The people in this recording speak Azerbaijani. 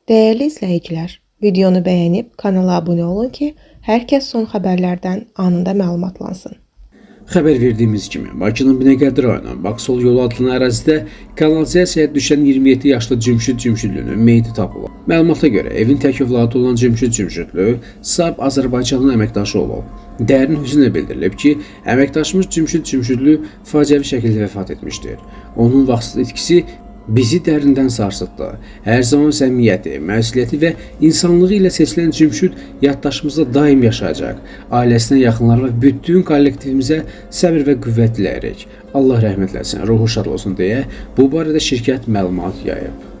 Değerli izləyicilər, videonu bəyənib kanala abunə olun ki, hər kəs son xəbərlərdən anında məlumatlansın. Xəbər verdiyimiz kimi, Bakının Binəqədi rayonu Baksol yolu adlı ərazidə kanalizasiyaya düşən 27 yaşlı Cümşüd Cümşüdlünün meyiti tapılıb. Məlumata görə, evin tək övladı olan Cümşüd Cümşüdlü sahib Azərbaycanın əməkdaşı olub. Dərin hüznlə bildirilib ki, əməkdaşımız Cümşüd Cümşüdlü faciəvi şəkildə vəfat etmişdir. Onun vaxtsız itkisi bizi dərindən sarsıtdı. Hər zaman səmimiyyəti, məsuliyyəti və insanlığı ilə seçilən Cümşüd yaddaşımızda daim yaşayacaq. Ailəsinə, yaxınlarına və bütün kollektivimizə səbir və qüvvət diləyərək Allah rəhmət eləsin, ruhu şad olsun deyə bu barədə şirkət məlumat yayıb.